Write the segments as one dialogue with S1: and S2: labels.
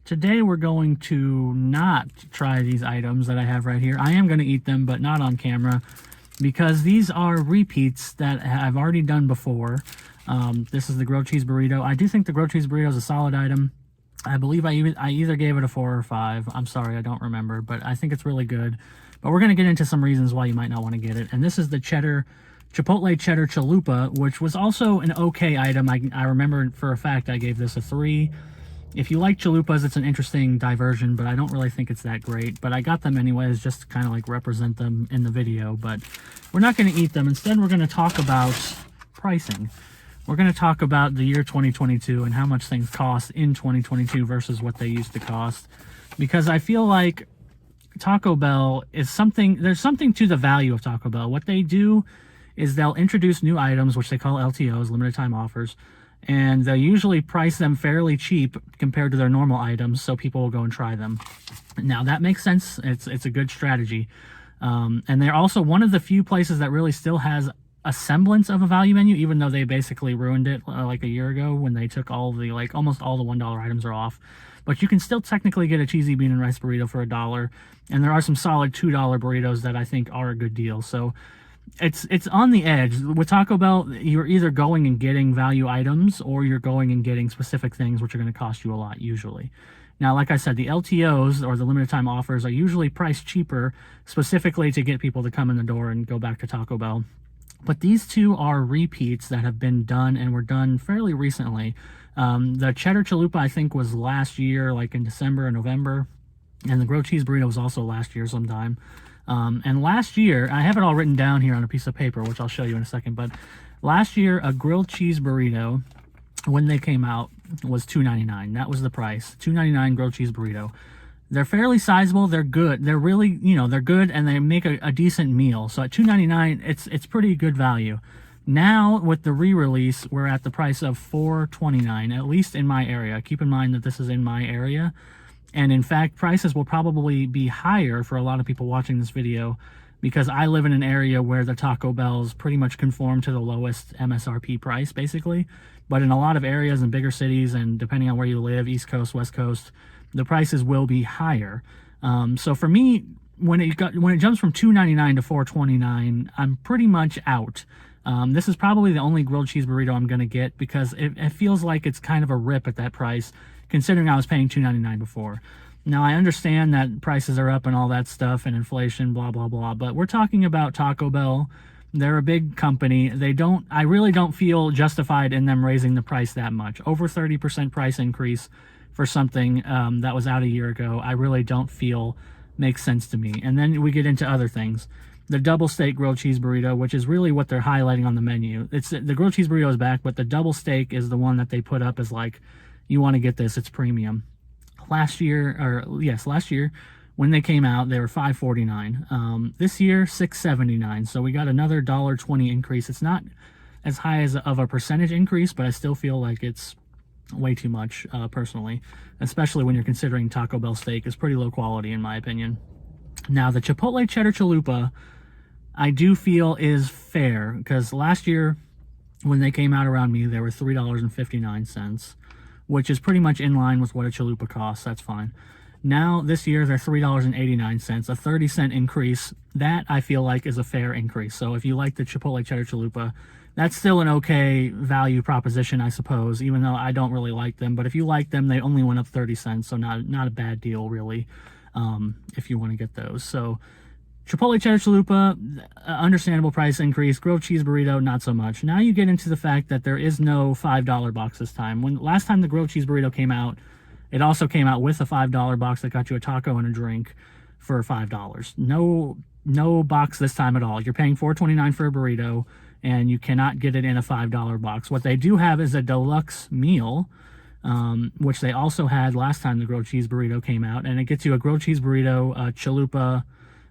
S1: Today we're going to not try these items that I have right here. I am going to eat them, but not on camera, because these are repeats that I've already done before. This is the grilled cheese burrito. I do think the grilled cheese burrito is a solid item. I believe I either gave it a 4 or 5. I'm sorry, I don't remember, but I think it's really good. But we're going to get into some reasons why you might not want to get it. And this is the Chipotle Cheddar Chalupa, which was also an okay item. I remember for a fact I gave this a 3. If you like chalupas, it's an interesting diversion, but I don't really think it's that great. But I got them anyways, just to kind of like represent them in the video. But we're not going to eat them. Instead, we're going to talk about pricing. We're going to talk about the year 2022 and how much things cost in 2022 versus what they used to cost. Because I feel like Taco Bell is something, there's something to the value of Taco Bell. What they do is they'll introduce new items, which they call LTOs, limited time offers. And they usually price them fairly cheap compared to their normal items, so people will go and try them. Now, that makes sense. It's a good strategy. And they're also one of the few places that really still has a semblance of a value menu, even though they basically ruined it like a year ago when they took all the, like, almost all the $1 items are off. But you can still technically get a cheesy bean and rice burrito for $1. And there are some solid $2 burritos that I think are a good deal. So it's on the edge. With Taco Bell, you're either going and getting value items or you're going and getting specific things which are going to cost you a lot usually. Now, like I said, the LTOs, or the limited time offers, are usually priced cheaper specifically to get people to come in the door and go back to Taco Bell. But these two are repeats that have been done and were done fairly recently. The Cheddar Chalupa, I think, was last year, like in December or November. And the grilled cheese burrito was also last year sometime. And last year, I have it all written down here on a piece of paper, which I'll show you in a second, but last year, a grilled cheese burrito, when they came out, was $2.99. That was the price. $2.99 grilled cheese burrito. They're fairly sizable. They're good. They're really, they're good, and they make a decent meal. So at $2.99, it's pretty good value. Now, with the re-release, we're at the price of $4.29, at least in my area. Keep in mind that this is in my area. And in fact, prices will probably be higher for a lot of people watching this video because I live in an area where the Taco Bells pretty much conform to the lowest MSRP price, basically. But in a lot of areas in bigger cities, and depending on where you live, East Coast, West Coast, the prices will be higher. So for me, when it jumps from $2.99 to $4.29, I'm pretty much out. This is probably the only grilled cheese burrito I'm going to get because it feels like it's kind of a rip at that price, considering I was paying $2.99 before. Now, I understand that prices are up and all that stuff and inflation, blah, blah, blah, but we're talking about Taco Bell. They're a big company. I really don't feel justified in them raising the price that much. Over 30% price increase for something that was out a year ago, I really don't feel makes sense to me. And then we get into other things. The double steak grilled cheese burrito, which is really what they're highlighting on the menu. The grilled cheese burrito is back, but the double steak is the one that they put up as like, you want to get this, it's premium. Last year, when they came out, they were $5.49. This year, $6.79. So we got another $1.20 increase. It's not as high of a percentage increase, but I still feel like it's way too much, personally. Especially when you're considering Taco Bell steak is pretty low quality, in my opinion. Now, the Chipotle Cheddar Chalupa, I do feel is fair, because last year, when they came out around me, they were $3.59. which is pretty much in line with what a chalupa costs. That's fine. Now, this year, they're $3.89, a 30-cent increase. That, I feel like, is a fair increase. So if you like the Chipotle Cheddar Chalupa, that's still an okay value proposition, I suppose, even though I don't really like them. But if you like them, they only went up 30 cents, so not a bad deal, really, if you want to get those. So Chipotle Cheddar Chalupa, understandable price increase. Grilled cheese burrito, not so much. Now you get into the fact that there is no $5 box this time. Last time the grilled cheese burrito came out, it also came out with a $5 box that got you a taco and a drink for $5. No box this time at all. You're paying $4.29 for a burrito, and you cannot get it in a $5 box. What they do have is a deluxe meal, which they also had last time the grilled cheese burrito came out, and it gets you a grilled cheese burrito, a chalupa,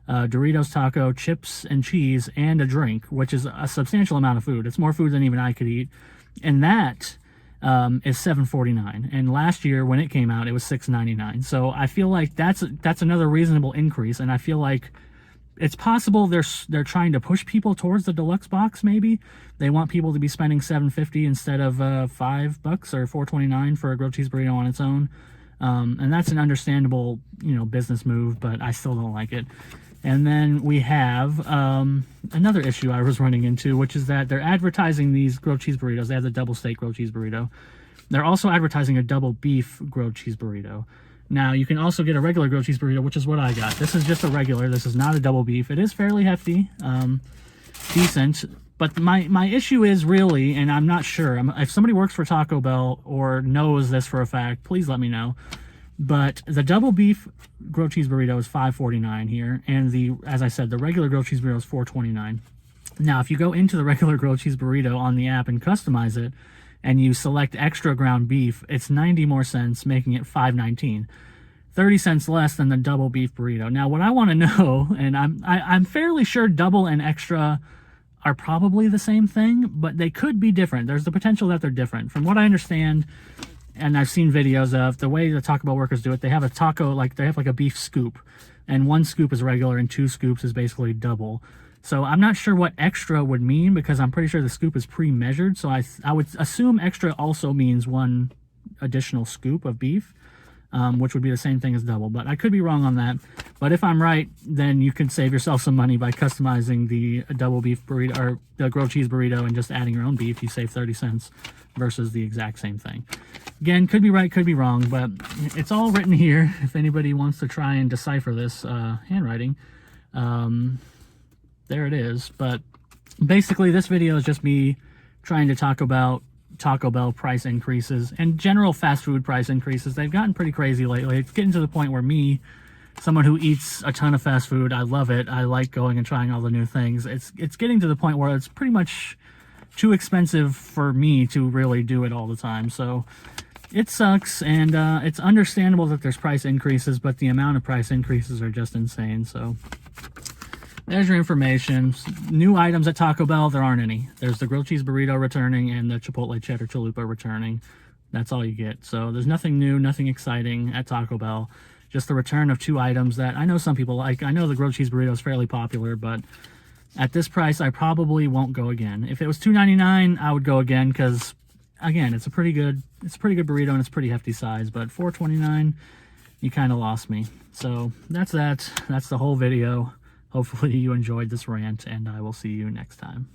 S1: Doritos taco, chips and cheese, and a drink, which is a substantial amount of food. It's more food than even I could eat. And that is $7.49. And last year, when it came out, it was $6.99. So I feel like that's another reasonable increase. And I feel like it's possible they're trying to push people towards the deluxe box, maybe. They want people to be spending $7.50 instead of $5 or $4.29 for a grilled cheese burrito on its own. And that's an understandable, business move, but I still don't like it. And then we have another issue I was running into, which is that they're advertising these grilled cheese burritos. They have the double steak grilled cheese burrito. They're also advertising a double beef grilled cheese burrito. Now, you can also get a regular grilled cheese burrito, which is what I got. This is just a regular. This is not a double beef. It is fairly hefty, decent. But my issue is really, and I'm not sure, if somebody works for Taco Bell or knows this for a fact, please let me know. But the double beef grilled cheese burrito is $5.49 here, and as I said, the regular grilled cheese burrito is $4.29. Now, if you go into the regular grilled cheese burrito on the app and customize it, and you select extra ground beef, it's 90 more cents, making it $5.19. 30 cents less than the double beef burrito. Now, what I want to know, and I'm fairly sure double and extra are probably the same thing, but they could be different. There's the potential that they're different. From what I understand, and I've seen videos of the way the Taco Bell workers do it, they have a taco, they have like a beef scoop, and 1 scoop is regular and 2 scoops is basically double. So I'm not sure what extra would mean, because I'm pretty sure the scoop is pre-measured. So I would assume extra also means 1 additional scoop of beef, which would be the same thing as double. But I could be wrong on that. But if I'm right, then you can save yourself some money by customizing the double beef burrito or the grilled cheese burrito and just adding your own beef. You save 30 cents versus the exact same thing. Again, could be right, could be wrong, but it's all written here if anybody wants to try and decipher this handwriting. There it is. But basically, this video is just me trying to talk about Taco Bell price increases and general fast food price increases. They've gotten pretty crazy lately. It's getting to the point where me, someone who eats a ton of fast food, I love it. I like going and trying all the new things. It's getting to the point where it's pretty much too expensive for me to really do it all the time. So it sucks, and it's understandable that there's price increases, but the amount of price increases are just insane. So there's your information. New items at Taco Bell, there aren't any. There's the grilled cheese burrito returning and the Chipotle Cheddar Chalupa returning. That's all you get. So there's nothing new, nothing exciting at Taco Bell. Just the return of 2 items that I know some people like. I know the grilled cheese burrito is fairly popular, but at this price, I probably won't go again. If it was $2.99, I would go again, because again, it's a pretty good burrito and it's pretty hefty size. But $4.29, you kind of lost me. So that's that. That's the whole video. Hopefully you enjoyed this rant, and I will see you next time.